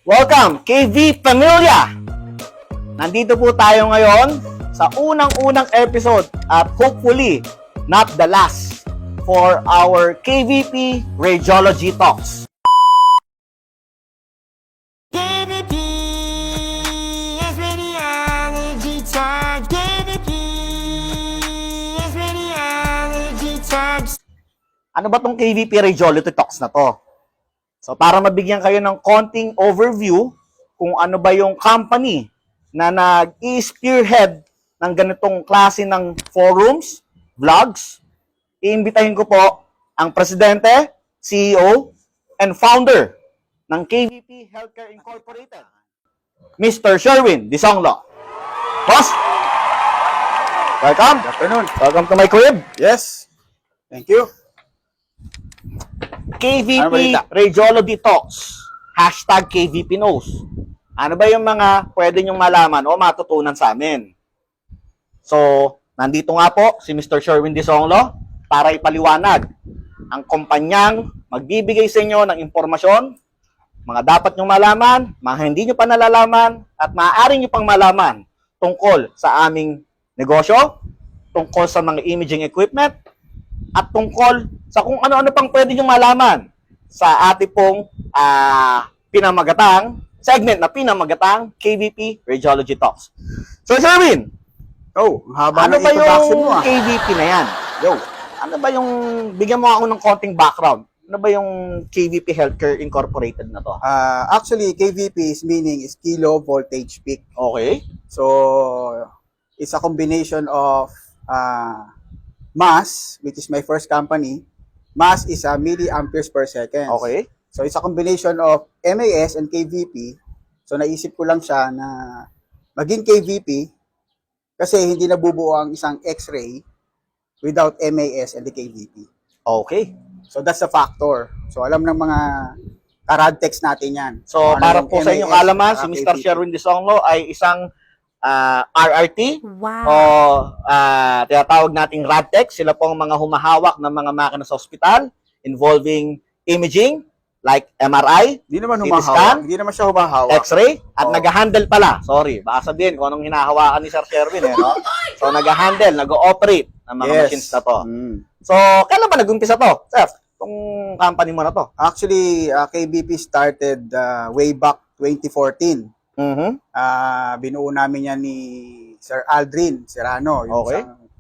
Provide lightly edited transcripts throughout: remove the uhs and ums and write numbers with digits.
Welcome, KV Pamilya! Nandito po tayo ngayon sa unang-unang episode at hopefully not the last for our KVP Radiology Talks. KVP is radiology talk. KVP is radiology talks. Ano ba tong KVP Radiology Talks na to? So para mabigyan kayo ng konting overview kung ano ba yung company na nag-i-spearhead ng ganitong klase ng forums, vlogs, iimbitahin ko po ang presidente, CEO, and founder ng KVP Healthcare Incorporated, Mr. Sherwin Disonglo. Boss, welcome. Good afternoon. Welcome to my crib. Yes. Thank you. Ano KVP balita? Radiology Talks. Hashtag KVP Knows. Ano ba yung mga pwede nyong malaman o matutunan sa amin? So, nandito nga po si Mr. Sherwin Disonglo para ipaliwanag ang kumpanyang magbibigay sa inyo ng impormasyon, mga dapat nyong malaman, mga hindi nyo pa nalalaman, at maaari nyo pang malaman tungkol sa aming negosyo, tungkol sa mga imaging equipment, at tungkol sa kung ano-ano pang pwede nyo malaman sa ating pong pinamagatang segment na pinamagatang KVP Radiology Talks. So, Sherwin, Oh, ang haba ano ng ba introduction yung mo KVP na yan? Yo. Ano ba yung, bigyan mo ako ng konting background. Ano ba yung KVP Healthcare Incorporated na to? Actually, KVP's meaning is Kilo Voltage Peak. Okay. So, it's a combination of MAS, which is my first company. MAS is a milliamperes per second. Okay. So, it's a combination of MAS and KVP. So, naisip ko lang siya na maging KVP kasi hindi nabubuo ang isang X-ray without MAS and the KVP. Okay. So, that's a factor. So, alam ng mga karadtex natin yan. So, Kung ano para yung po sa inyong MAS, kaalaman, si saka Mr. KVP. Sherwin Disonglo ay isang RRT Wow. o tinatawag nating RadTech. Sila po ang mga humahawak ng mga makina sa ospital involving imaging like MRI, Hindi naman CT humahawak. scan, Hindi naman siya humahawak. X-ray, at Oo. nag-handle pala. Sorry, baka sabihin kung anong hinahawakan ni Sir Sherwin. No? So, nag-handle, nag-ooperate ng mga machines na to. So, kailan ba nag-umpisa to, Sir? Itong company mo na to? Actually, KBP started way back 2014. Mhm. Binuo namin yan ni Sir Aldrin Serrano. Yung Okay. isang,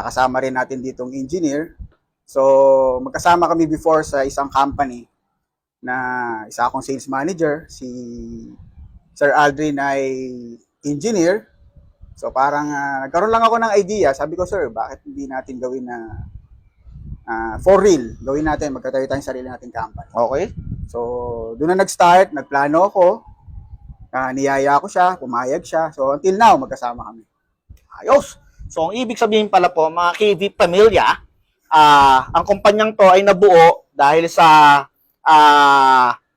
kasama rin natin ditong engineer. So, magkasama kami before sa isang company na isa akong sales manager. Si Sir Aldrin ay engineer. So, parang nagkaroon lang ako ng idea. Sabi ko, sir, bakit hindi natin gawin na for real? Gawin natin, magkatayo tayong sarili nating company. Okay. So, doon na nag-start, nagplano ako. Niyaya ko siya, pumayag siya. So, until now, magkasama kami. Ayos. So, ang ibig sabihin pala po, mga KV Pamilya, ang kumpanyang to ay nabuo dahil sa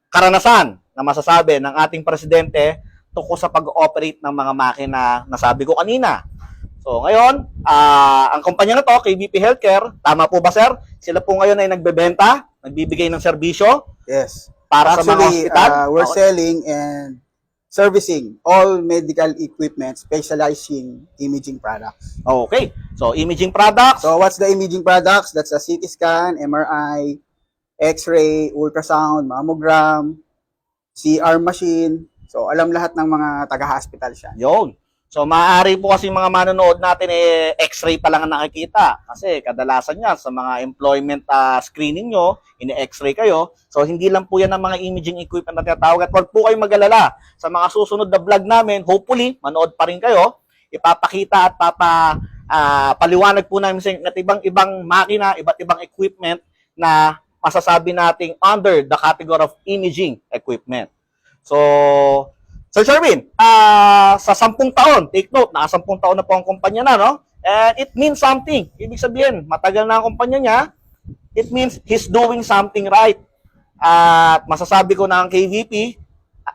karanasan na masasabi ng ating presidente tungkol sa pag-ooperate ng mga makina na sabi ko kanina. So, ngayon, ang kumpanya na to, KVP Healthcare, tama po ba, sir? Sila po ngayon ay nagbebenta, nagbibigay ng serbisyo Yes. para sa mga Actually, hospital. we're Okay. selling and servicing all medical equipment specializing imaging products. Okay. So, imaging products. So, what's the imaging products? That's a CT scan, MRI, X-ray, ultrasound, mammogram, CR machine. So, alam lahat ng mga taga-hospital siya. Yun. So, maaari po kasi mga manonood natin X-ray pa lang ang nakikita. Kasi kadalasan yan sa mga employment screening nyo, ini-X-ray kayo. So, hindi lang po yan ang mga imaging equipment na tinatawag. At huwag po kayong mag-alala. Sa mga susunod na vlog namin, hopefully, manood pa rin kayo. Ipapakita at paliwanag po namin sa inyo at ibang makina, iba't ibang equipment na masasabi nating under the category of imaging equipment. So, Sir Sherwin, sa 10 taon, take note, naka 10 taon na po ang kumpanya na, no? And it means something. Ibig sabihin, matagal na ang kumpanya niya, it means he's doing something right. At masasabi ko na ang KVP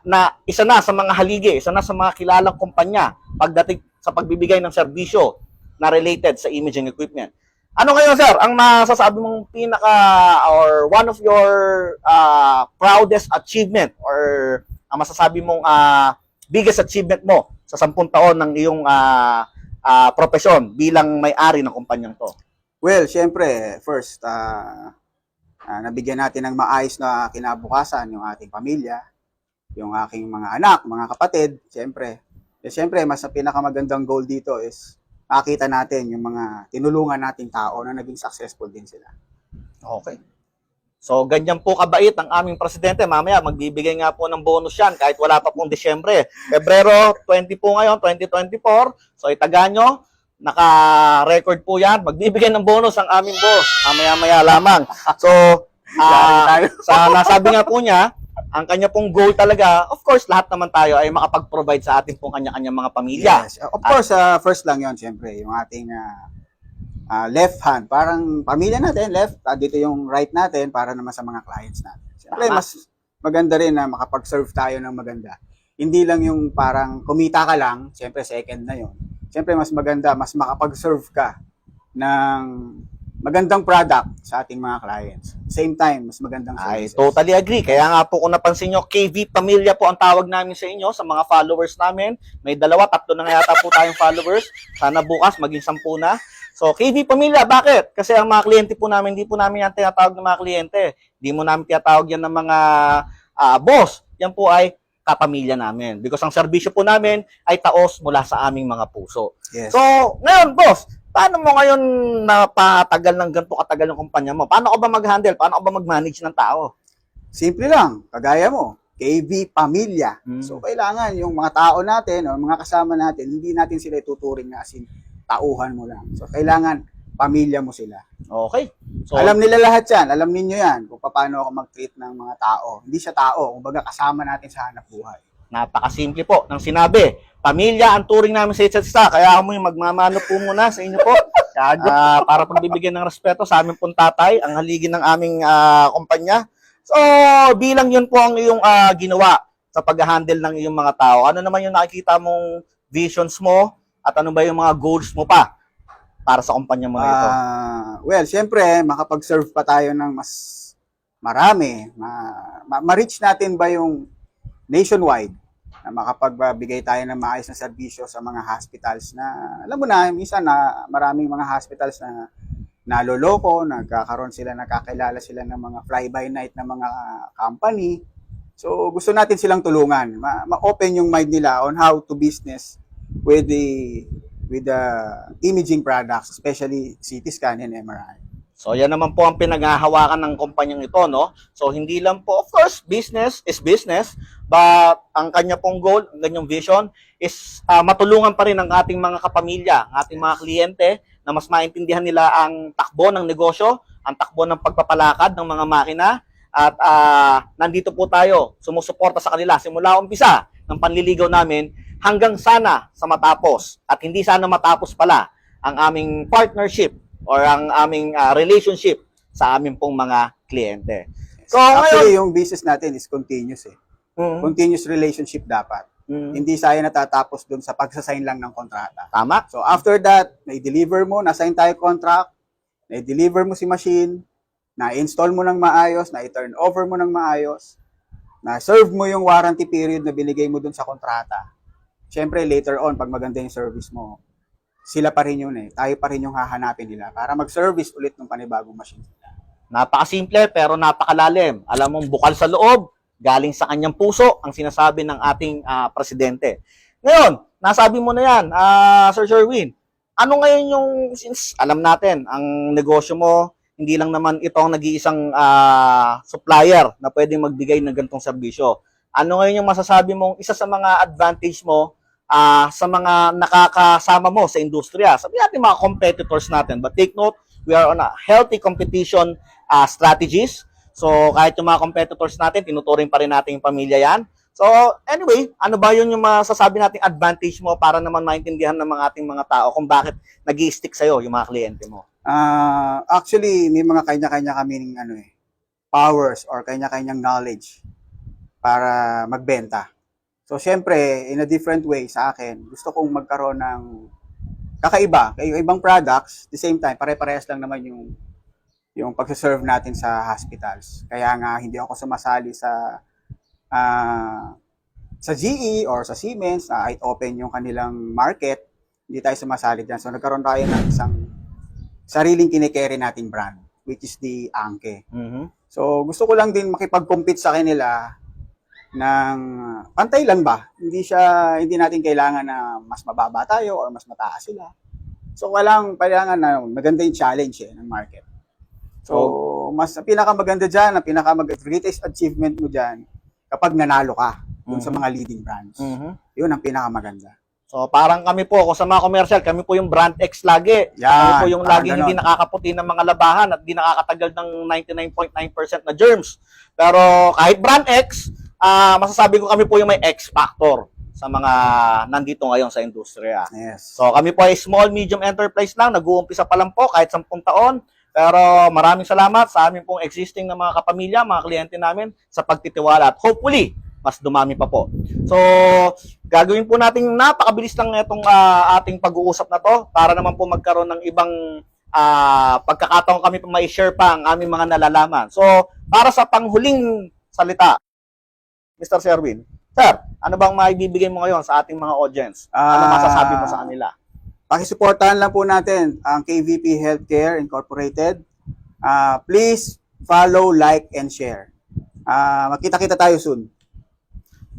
na isa na sa mga haligi, isa na sa mga kilalang kumpanya pagdating sa pagbibigay ng serbisyo na related sa imaging equipment. Ano ngayon, sir, ang masasabi mong pinaka or one of your proudest achievement or ang masasabi mong biggest achievement mo sa 10 taon ng iyong profesyon bilang may-ari ng kumpanyang to? Well, syempre, first, nabigyan natin ng maayos na kinabukasan yung ating pamilya, yung aking mga anak, mga kapatid, syempre. Syempre, mas pinakamagandang goal dito is makita natin yung mga tinulungan nating tao na naging successful din sila. Okay. So, ganyan po kabait ang aming presidente. Mamaya, magbibigay nga po ng bonus yan kahit wala pa pong Disyembre. Pebrero 20 po ngayon, 2024. So, itaga nyo. Naka-record po yan. Magbibigay ng bonus ang aming boss. Mamaya-maya lamang. So, sa nasabi nga po niya, ang kanya pong goal talaga, of course, lahat naman tayo ay makapag-provide sa ating pong kanya-kanyang mga pamilya. Yes. Of course, first lang yon syempre, yung ating left hand. Parang pamilya natin, left. Dito yung right natin para naman sa mga clients natin. Syempre, Tama. mas maganda rin na makapag-serve tayo ng maganda. Hindi lang yung parang kumita ka lang, syempre second na yon. Syempre, mas maganda, mas makapag-serve ka ng magandang product sa ating mga clients. Same time, mas magandang Ay, services. totally agree. Kaya nga po kung napansin nyo, KV Pamilya po ang tawag namin sa inyo, sa mga followers namin. May 2, 3 na nga yata po tayong followers. Sana bukas maging 10 na. So, KV Pamilya, bakit? Kasi ang mga kliyente po namin, hindi po namin yan tinatawag ng mga kliyente. Hindi mo namin tinatawag yan ng mga boss. Yan po ay kapamilya namin. Because ang serbisyo po namin ay taos mula sa aming mga puso. Yes. So, ngayon, boss, paano mo ngayon napatagal ng ganito katagal yung kumpanya mo? Paano ka ba mag-handle? Paano ka ba mag-manage ng tao? Simple lang, kagaya mo, KV Pamilya. Hmm. So, kailangan yung mga tao natin o mga kasama natin, hindi natin sila ituturing na as in tauhan mo lang. So, kailangan pamilya mo sila. Okay. So, Alam nila lahat yan, alam ninyo yan kung paano ako mag-treat ng mga tao. Hindi siya tao, kumbaga kasama natin sa hanap buhay. napakasimple po ng sinabi. Pamilya ang turing namin sa isa't isa. Kaya ako yung magmamano po muna sa inyo po. Para pagbibigyan ng respeto sa aming pong tatay, ang haligi ng aming kumpanya. So, bilang yun po ang iyong ginawa sa pag-handle ng iyong mga tao, ano naman yung nakikita mong visions mo at ano ba yung mga goals mo pa para sa kumpanya mo na ito? Well, siyempre, makapag-serve pa tayo ng mas marami. Ma-reach natin ba yung nationwide na makapagbigay tayo ng maayos na serbisyo sa mga hospitals na, alam mo na, minsan na maraming mga hospitals na naloloko, nakakilala sila ng mga fly-by-night na mga company. So, gusto natin silang tulungan. Ma-open yung mind nila on how to business with the imaging products, especially CT scan and MRI. So, yan naman po ang pinaghahawakan ng kumpanyang ito, no? So, hindi lang po, of course, business is business, but ang kanya pong goal, ang kanyang vision is matulungan pa rin ang ating mga kapamilya, ang ating mga kliyente na mas maintindihan nila ang takbo ng negosyo, ang takbo ng pagpapalakad ng mga makina, at nandito po tayo, sumusuporta sa kanila simula umpisa ng panliligaw namin hanggang sana sa matapos, at hindi sana matapos pala ang aming partnership or ang aming relationship sa aming pong mga kliyente. So, Actually, yung business natin is continuous eh. ngayon, Continuous relationship dapat. Hindi tayo natatapos dun sa pagsasign lang ng kontrata. tama. So after that, na-deliver mo, na-sign tayo contract, na-deliver mo si machine, na-install mo ng maayos, na-turn over mo ng maayos, na-serve mo yung warranty period na binigay mo dun sa kontrata. Siyempre, later on, pag maganda yung service mo, sila pa rin yun eh. Tayo pa rin yung hahanapin nila para mag-service ulit ng panibagong machine. Napakasimple pero napakalalim. Alam mong bukal sa loob, galing sa kanyang puso ang sinasabi ng ating presidente. Ngayon, nasabi mo na yan, Sir Sherwin. Ano ngayon yung, since alam natin, ang negosyo mo, hindi lang naman ito ang nag-iisang supplier na pwedeng magbigay ng ganitong serbisyo. Ano ngayon yung masasabi mong isa sa mga advantage mo sa mga nakakasama mo sa industriya? Sabi natin mga competitors natin. But take note, we are on a healthy competition strategies. So, kahit yung mga competitors natin, tinuturing pa rin natin yung pamilya yan. So, anyway, ano ba yun yung masasabi nating advantage mo para naman maintindihan ng mga ating mga tao kung bakit nag-i-stick sa'yo yung mga kliyente mo? Actually, may mga kanya-kanya kaming powers or kanya-kanyang knowledge para magbenta. So, syempre, in a different way sa akin, gusto kong magkaroon ng kakaiba. Yung ibang products, the same time, pare-parehas lang naman yung pagsaserve natin sa hospitals. Kaya nga, hindi ako sumasali sa sa GE or sa Siemens na kahit open yung kanilang market, hindi tayo sumasali dyan. So nagkaroon tayo ng isang sariling kinikerry nating brand, which is the Anke. So gusto ko lang din makipag-compete sa kanila ng pantay lang ba? Hindi natin kailangan na mas mababa tayo or mas mataas sila. So kailangan na maganda yung challenge ng market. So mas pinakamaganda diyan, ang greatest achievement mo diyan kapag nanalo ka dun sa mga leading brands. Yun ang pinakamaganda. So parang kami po, kung sa mga commercial, kami po yung brand X lagi. Yan, Kami po yung parang laging ganon. hindi nakakaputi ng mga labahan at hindi nakakatagal ng 99.9% na germs. Pero kahit brand X, masasabi ko kami po yung may X factor sa mga nandito ngayon sa industriya. Yes. So kami po ay small, medium enterprise lang, nag-uumpisa pa lang po kahit 10 taon. Pero maraming salamat sa amin pong existing na mga kapamilya, mga kliyente namin sa pagtitiwala at hopefully, mas dumami pa po. So, gagawin po natin napakabilis lang itong ating pag-uusap na to para naman po magkaroon ng ibang pagkakataon kami pa mai-share pa ang aming mga nalalaman. So, para sa panghuling salita, Mr. Sherwin, Sir, ano bang maibibigay mo ngayon sa ating mga audience? Ano masasabi mo sa kanila? Pakisuportahan lang po natin ang KVP Healthcare Incorporated. Please follow, like, and share. Magkita-kita tayo soon.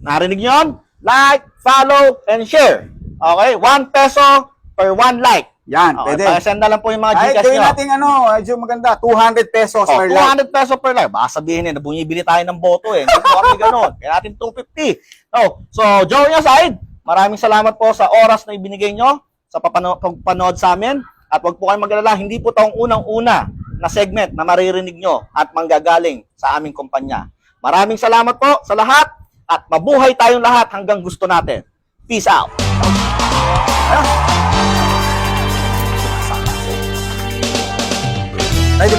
Narinig nyo yun? Like, follow, and share. Okay? 1 peso per 1 like. Yan, Okay, pwede. pakisend na lang po yung mga Ay, Gcash gawin nyo. natin medyo maganda. 200 pesos per like. 200 peso per like. Baka sabihin na bumibili tayo ng boto eh. Hindi po kami ganun. Kaya natin 250. So, join aside. Maraming salamat po sa oras na ibinigay nyo sa pagpanood sa amin. At huwag po kayong mag-alala, hindi po itong unang-una na segment na maririnig nyo at manggagaling sa aming kumpanya. Maraming salamat po sa lahat at mabuhay tayong lahat hanggang gusto natin. Peace out! Ay,